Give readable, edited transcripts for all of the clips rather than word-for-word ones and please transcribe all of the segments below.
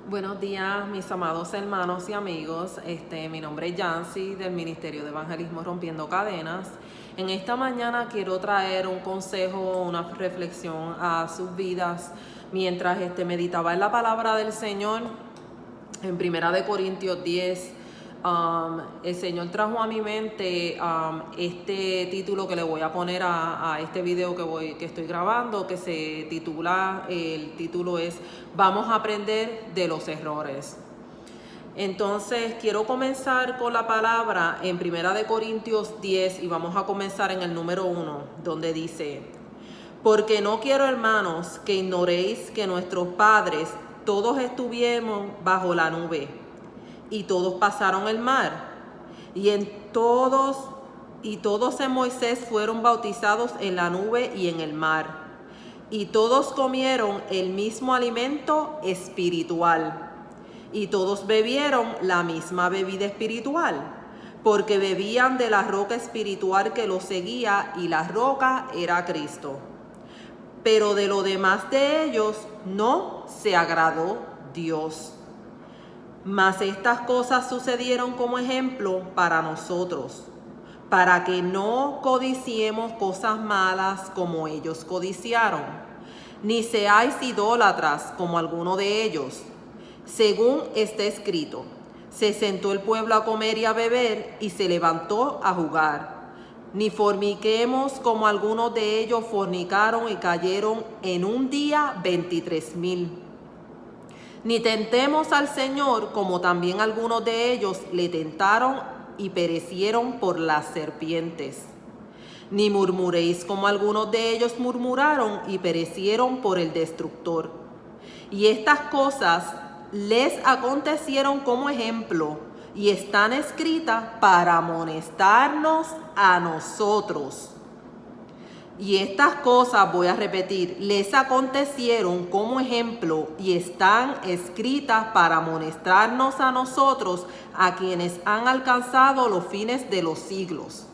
Buenos días, mis amados hermanos y amigos. Mi nombre es Yancy del Ministerio de Evangelismo Rompiendo Cadenas. En esta mañana quiero traer un consejo, una reflexión a sus vidas mientras meditaba en la palabra del Señor en 1 Corintios 10. El Señor trajo a mi mente este título que le voy a poner a este video que estoy grabando, que se titula, el título es Vamos a aprender de los errores. Entonces quiero comenzar con la palabra en 1 Corintios 10 y vamos a comenzar en el número 1, donde dice: porque no quiero, hermanos, que ignoréis que nuestros padres todos estuvieron bajo la nube, y todos pasaron el mar, y todos en Moisés fueron bautizados en la nube y en el mar, y todos comieron el mismo alimento espiritual, y todos bebieron la misma bebida espiritual, porque bebían de la roca espiritual que los seguía, y la roca era Cristo. Pero de lo demás de ellos no se agradó Dios. Mas estas cosas sucedieron como ejemplo para nosotros, para que no codiciemos cosas malas como ellos codiciaron, ni seáis idólatras como alguno de ellos. Según está escrito, se sentó el pueblo a comer y a beber, y se levantó a jugar. Ni forniquemos como algunos de ellos fornicaron y cayeron en un día 23,000. Ni tentemos al Señor como también algunos de ellos le tentaron y perecieron por las serpientes. Ni murmuréis como algunos de ellos murmuraron y perecieron por el destructor. Y estas cosas les acontecieron como ejemplo, y están escritas para amonestarnos a nosotros. Y estas cosas, voy a repetir, les acontecieron como ejemplo y están escritas para amonestarnos a nosotros, a quienes han alcanzado los fines de los siglos.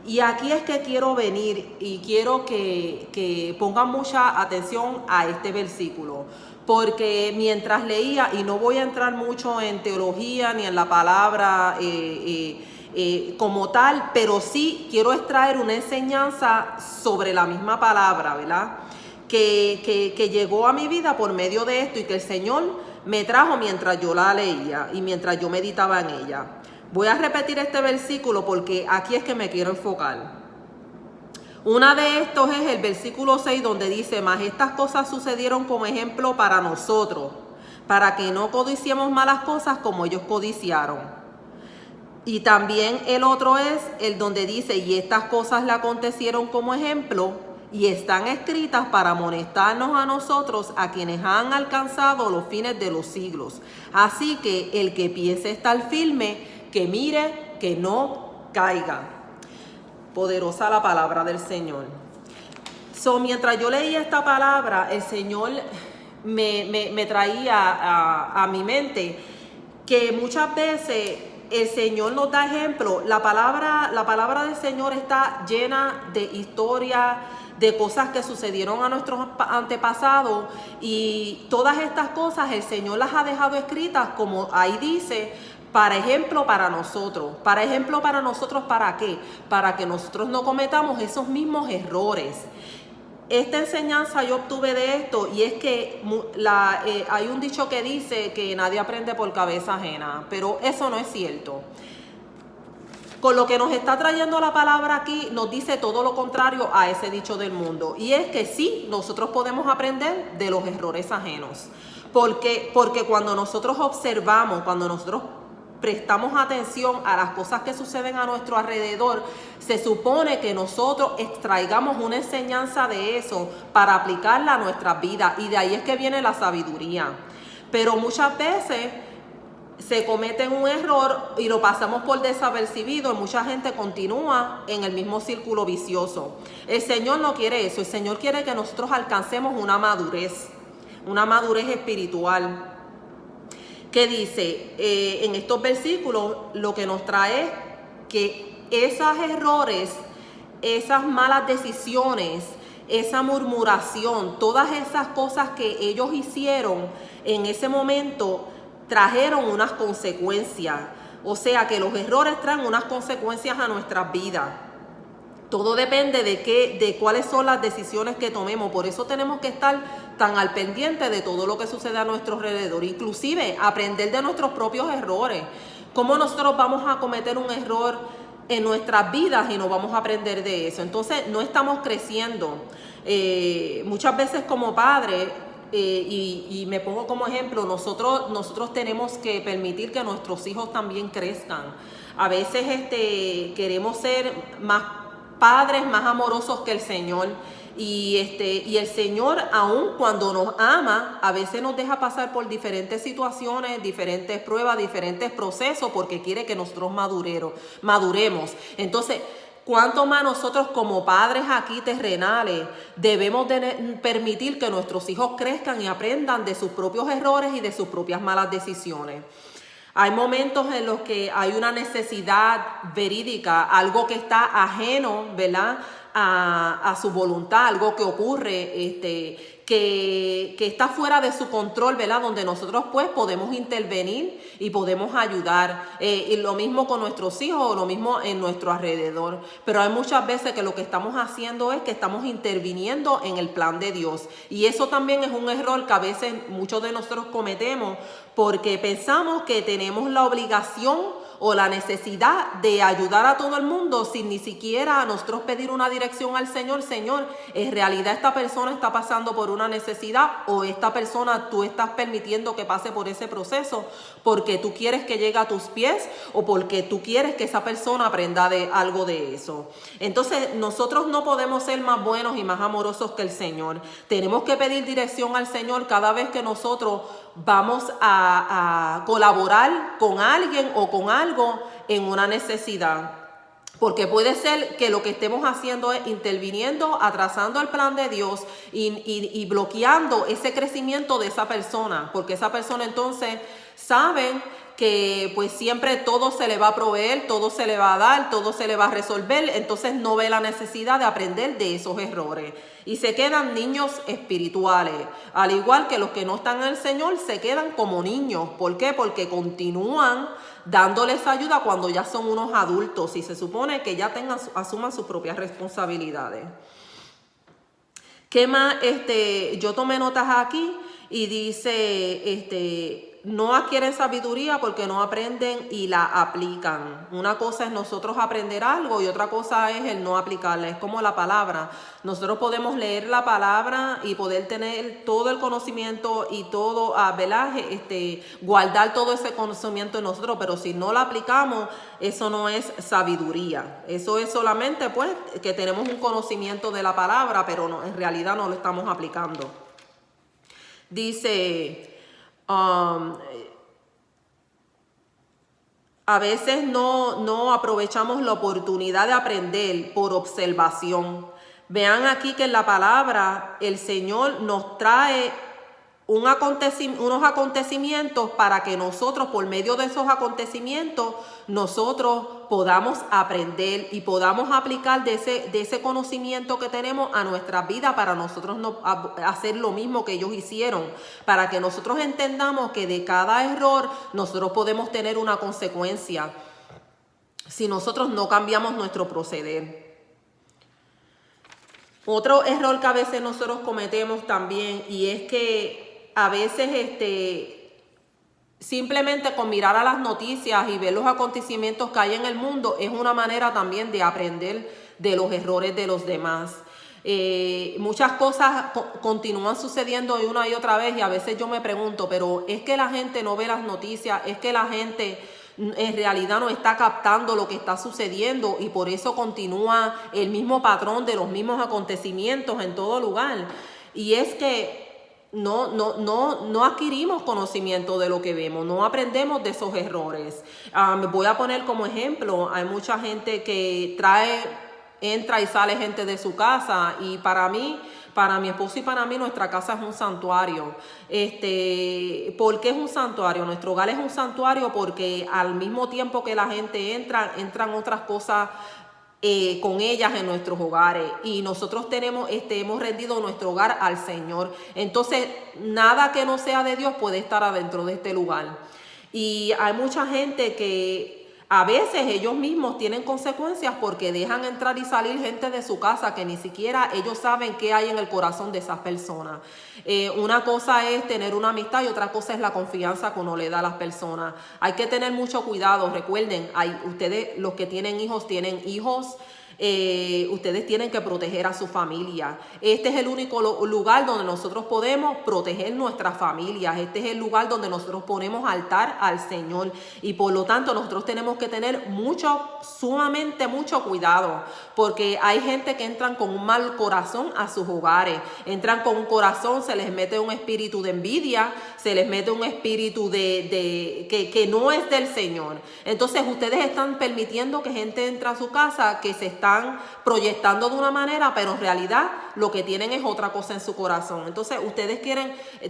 Y aquí es que quiero venir y quiero que pongan mucha atención a este versículo, porque mientras leía, y no voy a entrar mucho en teología ni en la palabra como tal, pero sí quiero extraer una enseñanza sobre la misma palabra, ¿verdad? Que llegó a mi vida por medio de esto y que el Señor me trajo mientras yo la leía y mientras yo meditaba en ella. Voy a repetir este versículo porque aquí es que me quiero enfocar. Una de estos es el versículo 6, donde dice: mas estas cosas sucedieron como ejemplo para nosotros, para que no codiciemos malas cosas como ellos codiciaron. Y también el otro es el donde dice: y estas cosas le acontecieron como ejemplo y están escritas para amonestarnos a nosotros, a quienes han alcanzado los fines de los siglos. Así que el que piense estar firme, que mire que no caiga. Poderosa la palabra del Señor. Mientras yo leía esta palabra, el Señor me traía a mi mente que muchas veces el Señor nos da ejemplo. La palabra del Señor está llena de historia, de cosas que sucedieron a nuestros antepasados, y todas estas cosas el Señor las ha dejado escritas, como ahí dice, para ejemplo para nosotros. Para ejemplo para nosotros, ¿para qué? Para que nosotros no cometamos esos mismos errores. Esta enseñanza yo obtuve de esto, y es que hay un dicho que dice que nadie aprende por cabeza ajena, pero eso no es cierto. Con lo que nos está trayendo la palabra aquí, nos dice todo lo contrario a ese dicho del mundo, y es que sí, nosotros podemos aprender de los errores ajenos, porque cuando nosotros observamos, cuando nosotros prestamos atención a las cosas que suceden a nuestro alrededor, se supone que nosotros extraigamos una enseñanza de eso para aplicarla a nuestras vidas, y de ahí es que viene la sabiduría. Pero muchas veces se comete un error y lo pasamos por desapercibido, y mucha gente continúa en el mismo círculo vicioso. El Señor no quiere eso. El Señor quiere que nosotros alcancemos una madurez espiritual. Que dice en estos versículos, lo que nos trae que esos errores, esas malas decisiones, esa murmuración, todas esas cosas que ellos hicieron en ese momento trajeron unas consecuencias. O sea que los errores traen unas consecuencias a nuestras vidas. Todo depende de cuáles son las decisiones que tomemos. Por eso tenemos que estar tan al pendiente de todo lo que sucede a nuestro alrededor. Inclusive aprender de nuestros propios errores. Cómo nosotros vamos a cometer un error en nuestras vidas y no vamos a aprender de eso. Entonces no estamos creciendo. Muchas veces como padres, y me pongo como ejemplo, nosotros tenemos que permitir que nuestros hijos también crezcan. A veces queremos ser más padres, más amorosos que el Señor. Y el Señor, aun cuando nos ama, a veces nos deja pasar por diferentes situaciones, diferentes pruebas, diferentes procesos, porque quiere que nosotros maduremos. Entonces, ¿cuánto más nosotros como padres aquí terrenales debemos permitir que nuestros hijos crezcan y aprendan de sus propios errores y de sus propias malas decisiones? Hay momentos en los que hay una necesidad verídica, algo que está ajeno, ¿verdad?, a su voluntad, algo que ocurre, que está fuera de su control, ¿verdad?, donde nosotros pues podemos intervenir y podemos ayudar. Y lo mismo con nuestros hijos, o lo mismo en nuestro alrededor. Pero hay muchas veces que lo que estamos haciendo es que estamos interviniendo en el plan de Dios. Y eso también es un error que a veces muchos de nosotros cometemos, porque pensamos que tenemos la obligación o la necesidad de ayudar a todo el mundo sin ni siquiera a nosotros pedir una dirección al Señor. Señor, en realidad esta persona está pasando por una necesidad, o esta persona tú estás permitiendo que pase por ese proceso porque tú quieres que llegue a tus pies, o porque tú quieres que esa persona aprenda de algo de eso. Entonces nosotros no podemos ser más buenos y más amorosos que el Señor. Tenemos que pedir dirección al Señor cada vez que nosotros vamos a colaborar con alguien o con algo en una necesidad. Porque puede ser que lo que estemos haciendo es interviniendo, atrasando el plan de Dios y bloqueando ese crecimiento de esa persona. Porque esa persona entonces saben que pues siempre todo se le va a proveer, todo se le va a dar, todo se le va a resolver. Entonces no ve la necesidad de aprender de esos errores. Y se quedan niños espirituales. Al igual que los que no están en el Señor, se quedan como niños. ¿Por qué? Porque continúan dándoles ayuda cuando ya son unos adultos y se supone que ya asuman sus propias responsabilidades. ¿Qué más? Yo tomé notas aquí y dice, no adquieren sabiduría porque no aprenden y la aplican. Una cosa es nosotros aprender algo y otra cosa es el no aplicarla. Es como la palabra. Nosotros podemos leer la palabra y poder tener todo el conocimiento y todo, ¿verdad?, guardar todo ese conocimiento en nosotros, pero si no la aplicamos, eso no es sabiduría. Eso es solamente pues que tenemos un conocimiento de la palabra, pero no, en realidad no lo estamos aplicando. Dice, a veces no aprovechamos la oportunidad de aprender por observación. Vean aquí que en la palabra el Señor nos trae unos acontecimientos para que nosotros, por medio de esos acontecimientos, nosotros podamos aprender y podamos aplicar de ese conocimiento que tenemos a nuestra vida, para nosotros no hacer lo mismo que ellos hicieron, para que nosotros entendamos que de cada error nosotros podemos tener una consecuencia si nosotros no cambiamos nuestro proceder. Otro error que a veces nosotros cometemos también, y es que a veces simplemente con mirar a las noticias y ver los acontecimientos que hay en el mundo es una manera también de aprender de los errores de los demás. Muchas cosas continúan sucediendo una y otra vez, y a veces yo me pregunto, pero es que la gente no ve las noticias, es que la gente en realidad no está captando lo que está sucediendo, y por eso continúa el mismo patrón de los mismos acontecimientos en todo lugar. Y es que no adquirimos conocimiento de lo que vemos, no aprendemos de esos errores. Voy a poner como ejemplo, hay mucha gente que entra y sale gente de su casa, y para mi esposo y para mí, nuestra casa es un santuario. ¿Por qué es un santuario? Nuestro hogar es un santuario porque al mismo tiempo que la gente entran otras cosas con ellas en nuestros hogares, y nosotros hemos rendido nuestro hogar al Señor. Entonces nada que no sea de Dios puede estar adentro de este lugar. Y hay mucha gente que a veces ellos mismos tienen consecuencias porque dejan entrar y salir gente de su casa que ni siquiera ellos saben qué hay en el corazón de esas personas. Una cosa es tener una amistad y otra cosa es la confianza que uno le da a las personas. Hay que tener mucho cuidado. Recuerden, ustedes los que tienen hijos tienen hijos. Ustedes tienen que proteger a su familia. Este es el único lugar donde nosotros podemos proteger nuestras familias. Este es el lugar donde nosotros ponemos altar al Señor, y por lo tanto nosotros tenemos que tener sumamente mucho cuidado, porque hay gente que entran con un mal corazón a sus hogares, entran con un corazón, se les mete un espíritu de envidia, se les mete un espíritu que no es del Señor. Entonces ustedes están permitiendo que gente entre a su casa que se están proyectando de una manera, pero en realidad lo que tienen es otra cosa en su corazón. Entonces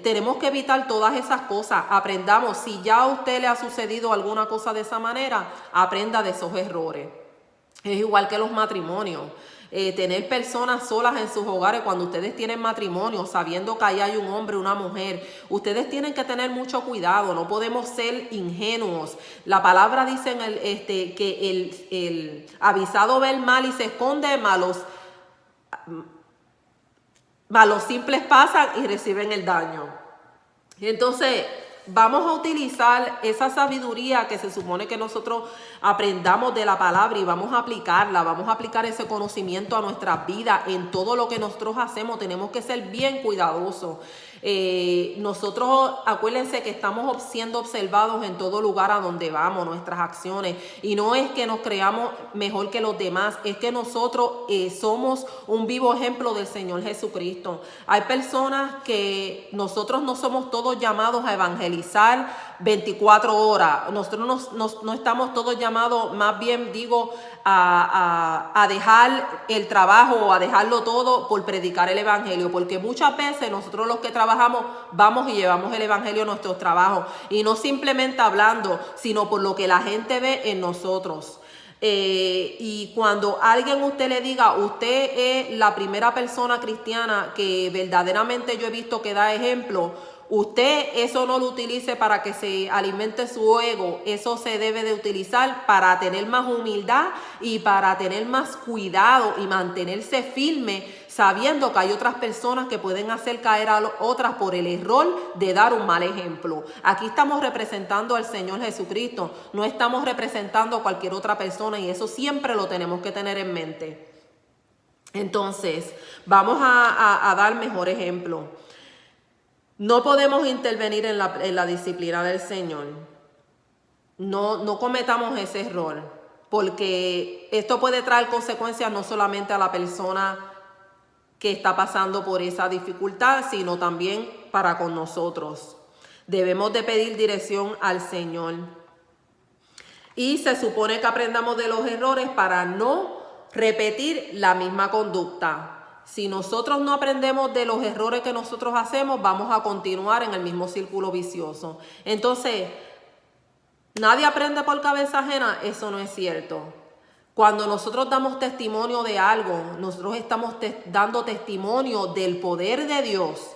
tenemos que evitar todas esas cosas. Aprendamos, si ya a usted le ha sucedido alguna cosa de esa manera, aprenda de esos errores. Es igual que los matrimonios. Tener personas solas en sus hogares cuando ustedes tienen matrimonio, sabiendo que ahí hay un hombre, una mujer, ustedes tienen que tener mucho cuidado. No podemos ser ingenuos. La palabra dice que el avisado ve el mal y se esconde, malos simples pasan y reciben el daño. Entonces vamos a utilizar esa sabiduría que se supone que nosotros aprendamos de la palabra, y vamos a aplicarla, vamos a aplicar ese conocimiento a nuestras vidas. En todo lo que nosotros hacemos tenemos que ser bien cuidadosos. Nosotros, acuérdense que estamos siendo observados en todo lugar a donde vamos, nuestras acciones, y no es que nos creamos mejor que los demás, es que nosotros somos un vivo ejemplo del Señor Jesucristo. Hay personas que nosotros no somos todos llamados a evangelizar 24 horas, nosotros no estamos todos llamados, más bien digo, a dejar el trabajo o a dejarlo todo por predicar el evangelio, porque muchas veces nosotros los que trabajamos vamos y llevamos el evangelio a nuestros trabajos, y no simplemente hablando, sino por lo que la gente ve en nosotros. Y cuando alguien usted le diga, usted es la primera persona cristiana que verdaderamente yo he visto que da ejemplo, usted eso no lo utilice para que se alimente su ego. Eso se debe de utilizar para tener más humildad y para tener más cuidado y mantenerse firme, sabiendo que hay otras personas que pueden hacer caer a otras por el error de dar un mal ejemplo. Aquí estamos representando al Señor Jesucristo, no estamos representando a cualquier otra persona, y eso siempre lo tenemos que tener en mente. Entonces, vamos a dar mejor ejemplo. No podemos intervenir en la disciplina del Señor. No cometamos ese error, porque esto puede traer consecuencias no solamente a la persona que está pasando por esa dificultad, sino también para con nosotros. Debemos de pedir dirección al Señor. Y se supone que aprendamos de los errores para no repetir la misma conducta. Si nosotros no aprendemos de los errores que nosotros hacemos, vamos a continuar en el mismo círculo vicioso. Entonces, nadie aprende por cabeza ajena. Eso no es cierto. Cuando nosotros damos testimonio de algo, nosotros estamos dando testimonio del poder de Dios.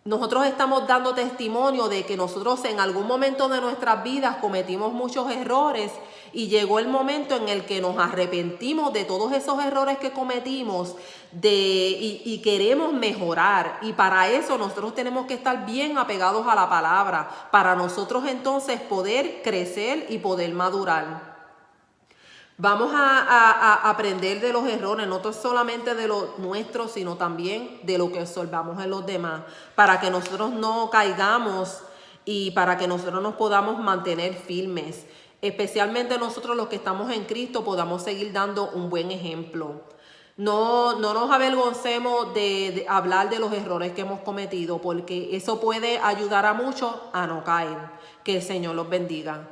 Nosotros estamos dando testimonio de que nosotros en algún momento de nuestras vidas cometimos muchos errores, y llegó el momento en el que nos arrepentimos de todos esos errores que cometimos y queremos mejorar. Y para eso nosotros tenemos que estar bien apegados a la palabra, para nosotros entonces poder crecer y poder madurar. Vamos a aprender de los errores, no solamente de los nuestros, sino también de lo que observamos en los demás, para que nosotros no caigamos y para que nosotros nos podamos mantener firmes. Especialmente nosotros los que estamos en Cristo podamos seguir dando un buen ejemplo. No nos avergoncemos de hablar de los errores que hemos cometido, porque eso puede ayudar a muchos a no caer. Que el Señor los bendiga.